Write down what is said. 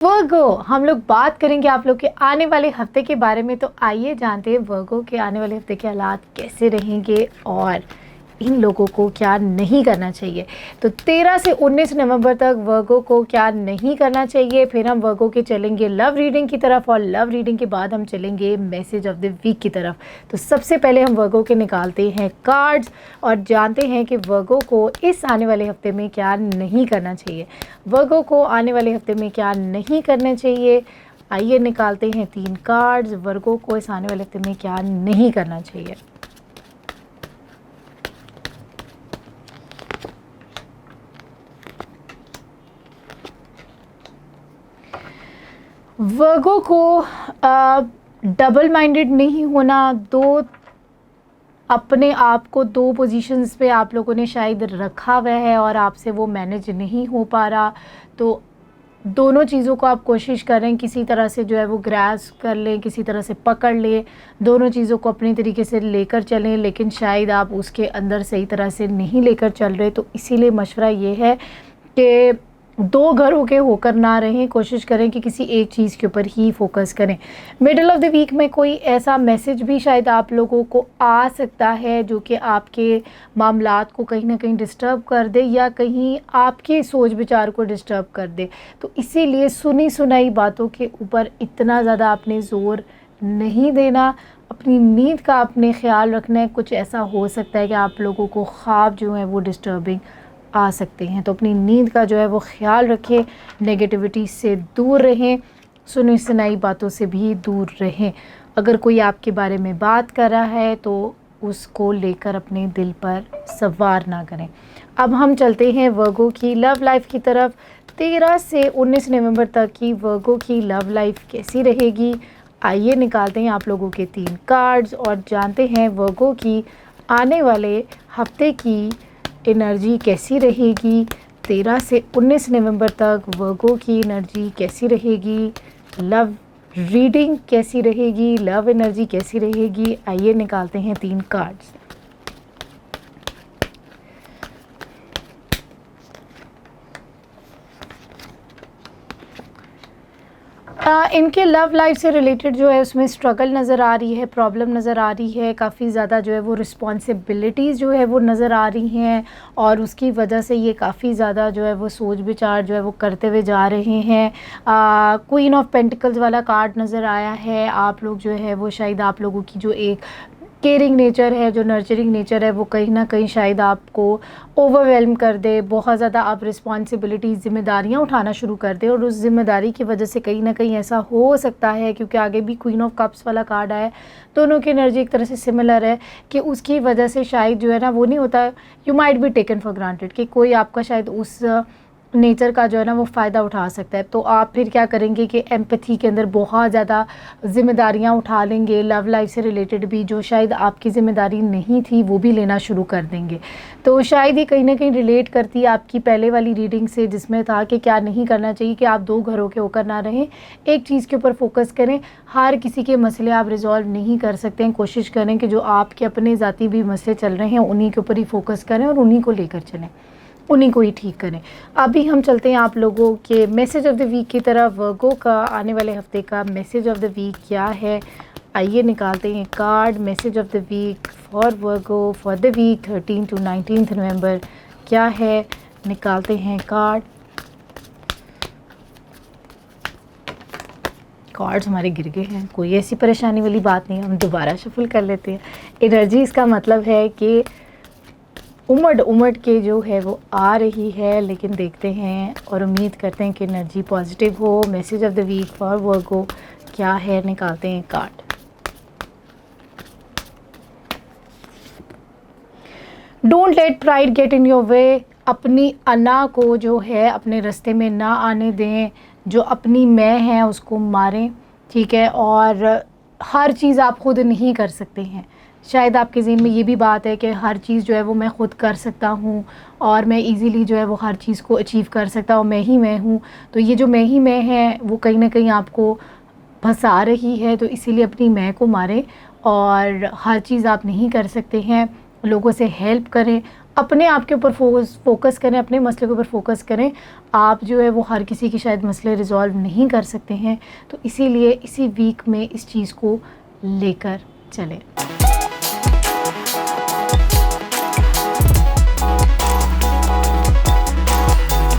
वर्गो हम लोग बात करेंगे आप लोग के आने वाले हफ्ते के बारे में। तो आइए जानते हैं वर्गो के आने वाले हफ्ते के हालात कैसे रहेंगे और इन लोगों को क्या नहीं करना चाहिए। तो 13 से 19 नवंबर तक वर्गो को क्या नहीं करना चाहिए। फिर हम वर्गो के चलेंगे लव रीडिंग की तरफ और लव रीडिंग के बाद हम चलेंगे मैसेज ऑफ द वीक की तरफ। तो सबसे पहले हम वर्गो के निकालते हैं कार्ड्स और जानते हैं कि वर्गो को इस आने वाले हफ्ते में क्या नहीं करना चाहिए। वर्गो को आने वाले हफ्ते में क्या नहीं करना चाहिए। आइए निकालते हैं 3 कार्ड्स। वर्गो को इस आने वाले हफ्ते में क्या नहीं करना चाहिए। वर्गो को डबल माइंडेड नहीं होना। अपने आप को 2 पोजीशंस पे आप लोगों ने शायद रखा हुआ है और आपसे वो मैनेज नहीं हो पा रहा। तो दोनों चीज़ों को आप कोशिश करें किसी तरह से जो है वो ग्रास्प कर लें, किसी तरह से पकड़ लें, दोनों चीज़ों को अपनी तरीके से लेकर चलें। लेकिन शायद आप उसके अंदर सही तरह से नहीं लेकर चल रहे। तो इसीलिए मशवरा ये है कि 2 घरों के होकर ना रहें। कोशिश करें कि किसी एक चीज़ के ऊपर ही फोकस करें। मिडल ऑफ द वीक में कोई ऐसा मैसेज भी शायद आप लोगों को आ सकता है जो कि आपके मामलात को कहीं ना कहीं डिस्टर्ब कर दे या कहीं आपके सोच विचार को डिस्टर्ब कर दे। तो इसीलिए सुनी सुनाई बातों के ऊपर इतना ज़्यादा आपने ज़ोर नहीं देना। अपनी नींद का आपने ख्याल रखना है। कुछ ऐसा हो सकता है कि आप लोगों को ख्वाब जो है वो डिस्टर्बिंग आ सकते हैं। तो अपनी नींद का जो है वो ख्याल रखें, नेगेटिविटी से दूर रहें, सुनी सुनाई बातों से भी दूर रहें। अगर कोई आपके बारे में बात कर रहा है तो उसको लेकर अपने दिल पर सवार ना करें। अब हम चलते हैं वर्गो की लव लाइफ की तरफ। 13 से 19 नवंबर तक की वर्गो की लव लाइफ कैसी रहेगी। आइए निकालते हैं आप लोगों के 3 कार्ड्स और जानते हैं वर्गो की आने वाले हफ्ते की एनर्जी कैसी रहेगी। 13 से 19 नवंबर तक वर्गो की एनर्जी कैसी रहेगी, लव रीडिंग कैसी रहेगी, लव एनर्जी कैसी रहेगी। आइए निकालते हैं 3 कार्ड्स। इनके लव लाइफ से रिलेटेड जो है उसमें स्ट्रगल नज़र आ रही है, प्रॉब्लम नज़र आ रही है, काफ़ी ज़्यादा जो है वो रिस्पॉन्सिबिलिटीज़ जो है वो नज़र आ रही हैं और उसकी वजह से ये काफ़ी ज़्यादा जो है वो सोच विचार जो है वो करते हुए जा रहे हैं। क्वीन ऑफ पेंटिकल्स वाला कार्ड नज़र आया है। आप लोग जो है वो शायद आप लोगों की जो एक केयरिंग नेचर है, जो नर्चरिंग नेचर है, वो कहीं ना कहीं शायद आपको ओवरवेलम कर दे। बहुत ज़्यादा आप रिस्पॉन्सिबिलिटीज़, ज़िम्मेदारियाँ उठाना शुरू कर दे और उस ज़िम्मेदारी की वजह से कहीं ना कहीं ऐसा हो सकता है, क्योंकि आगे भी क्वीन ऑफ कप्स वाला कार्ड आया है, दोनों की एनर्जी एक तरह से सिमिलर है कि उसकी वजह से शायद जो है ना वो नहीं होता, you might be taken for granted कि कोई आपका शायद उस नेचर का जो है ना वो फ़ायदा उठा सकता है। तो आप फिर क्या करेंगे कि एम्पैथी के अंदर बहुत ज़्यादा ज़िम्मेदारियाँ उठा लेंगे। लव लाइफ से रिलेटेड भी जो शायद आपकी ज़िम्मेदारी नहीं थी वो भी लेना शुरू कर देंगे। तो शायद ये कहीं ना कहीं रिलेट करती है आपकी पहले वाली रीडिंग से, जिसमें था कि क्या नहीं करना चाहिए कि आप 2 घरों के होकर ना रहें, एक चीज़ के ऊपर फोकस करें। हर किसी के मसले आप रिजॉल्व नहीं कर सकते हैं। कोशिश करें कि जो आपके अपने ज़ाती भी मसले चल रहे हैं उन्हीं के ऊपर ही फोकस करें और उन्हीं को लेकर चलें, उन्हीं को ही ठीक करें। अभी हम चलते हैं आप लोगों के मैसेज ऑफ द वीक की तरफ। वर्गो का आने वाले हफ्ते का मैसेज ऑफ द वीक क्या है। आइए निकालते हैं card. Message of the week for Virgo for the week 13 to 19 नवंबर क्या है। निकालते हैं कार्ड। कार्ड्स हमारे गिर गए हैं, कोई ऐसी परेशानी वाली बात नहीं, हम दोबारा शफल कर लेते हैं। एनर्जी इसका मतलब है कि उमड़ के जो है वो आ रही है, लेकिन देखते हैं और उम्मीद करते हैं कि एनर्जी पॉजिटिव हो। Message of the week for Virgo क्या है। निकालते हैं card. Don't let pride get in your way. अपनी अना को जो है अपने रास्ते में ना आने दें। जो अपनी मैं है उसको मारें, ठीक है। और हर चीज़ आप खुद नहीं कर सकते हैं। शायद आपके ज़हन में ये भी बात है कि हर चीज़ जो है वो मैं ख़ुद कर सकता हूँ और मैं इजीली जो है वो हर चीज़ को अचीव कर सकता हूँ, मैं ही मैं हूँ। तो ये जो मैं ही मैं है वो कहीं ना कहीं आपको फंसा रही है। तो इसीलिए अपनी मैं को मारें और हर चीज़ आप नहीं कर सकते हैं। लोगों से हेल्प करें, अपने आप के ऊपर फोकस करें, अपने मसले के ऊपर फोकस करें। आप जो है वो हर किसी की शायद मसले रिज़ॉल्व नहीं कर सकते हैं, तो इसीलिए इसी वीक में इस चीज़ को लेकर चलें।